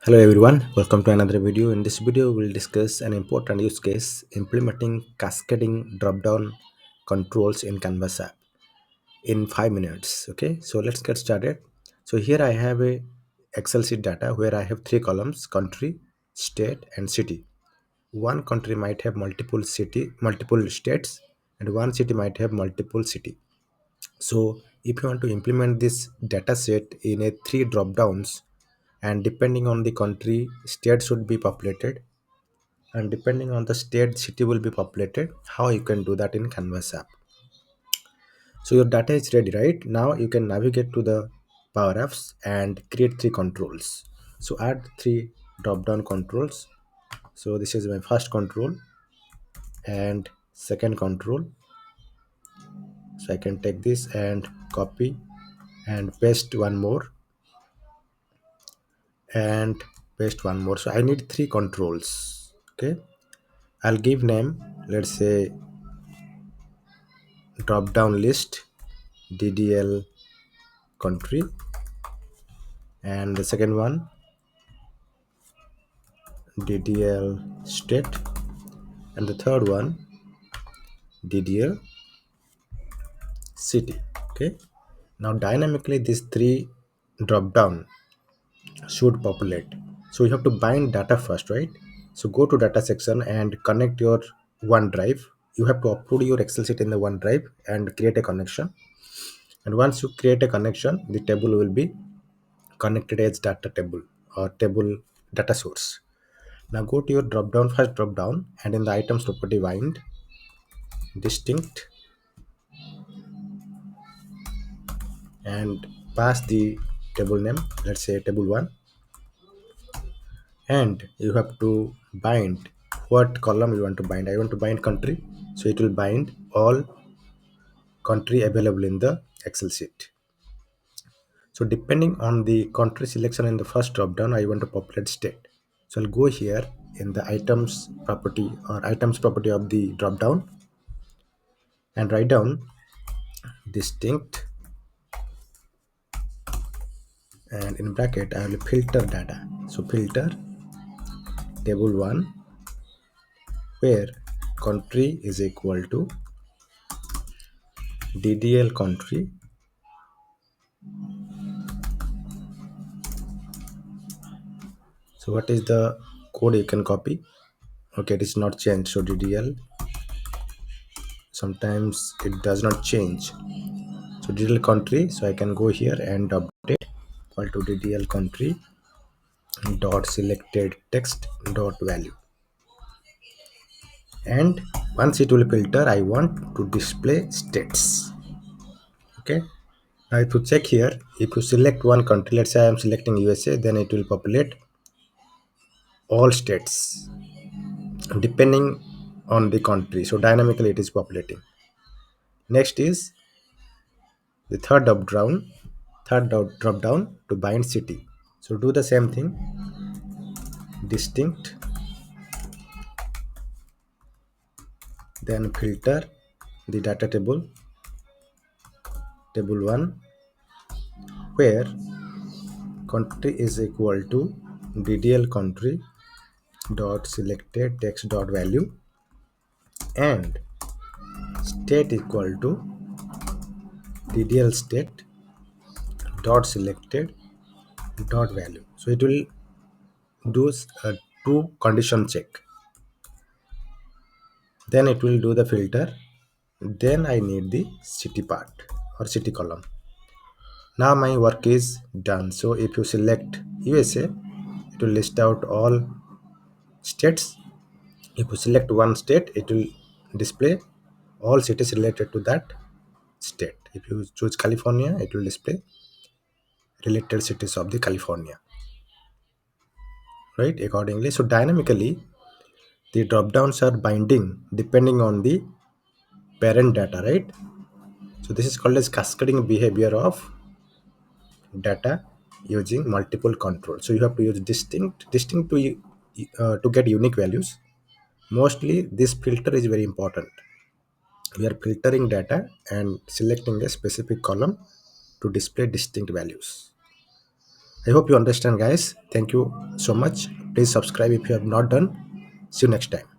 Hello everyone, welcome to another video. In this video, we'll discuss an important use case implementing cascading drop-down controls in Canvas app in 5 minutes. Okay, so let's get started. So here I have a Excel sheet data where I have three columns: country, state, and city. One country might have multiple states, and one city might have multiple city. So if you want to implement this data set in a three drop downs, and depending on the country, state should be populated, and depending on the state, city will be populated. How you can do that in Canvas app? So your data is ready, right? Now you can navigate to the Power Apps and create three controls. So add three drop down controls. So this is my first control and second control. So I can take this and copy and paste one more and paste one more. So I need three controls. Okay, I'll give name, let's say drop down list ddl country, and the second one ddl state, and the third one ddl city. Okay, now dynamically these three drop down should populate. So you have to bind data first, right? So go to data section and connect your OneDrive. You have to upload your Excel sheet in the OneDrive and create a connection. And once you create a connection, the table will be connected as data table or table data source. Now go to your drop down, first drop down, and in the items property bind distinct and pass the table name, let's say table 1, and you have to bind what column you want to bind. I want to bind country, so it will bind all country available in the Excel sheet. So depending on the country selection in the first drop down, I want to populate state. So I'll go here in the items property of the drop down and write down distinct, and in bracket I will filter data. So filter table 1 where country is equal to ddl country. So what is the code you can copy? Okay, it is not changed. So ddl, sometimes it does not change. So ddl country, so I can go here and update equal to ddl country dot selected text dot value. And once it will filter, I want to display states. Okay, now if you check here, if you select one country, let's say I am selecting USA, then it will populate all states depending on the country. So dynamically it is populating. Next is the third drop down to bind city. So do the same thing, distinct, then filter the data table 1 where country is equal to ddl country dot selected text dot value and state equal to ddl state dot selected dot value. So it will do a two condition check, then it will do the filter, then I need the city part or city column. Now my work is done. So if you select USA, it will list out all states. If you select one state, it will display all cities related to that state. If you choose California, it will display related cities of the California, right? Accordingly, so dynamically the drop downs are binding depending on the parent data, right? So this is called as cascading behavior of data using multiple controls. So you have to use distinct to get unique values. Mostly this filter is very important. We are filtering data and selecting a specific column to display distinct values. I hope you understand, guys. Thank you so much. Please subscribe if you have not done. See you next time.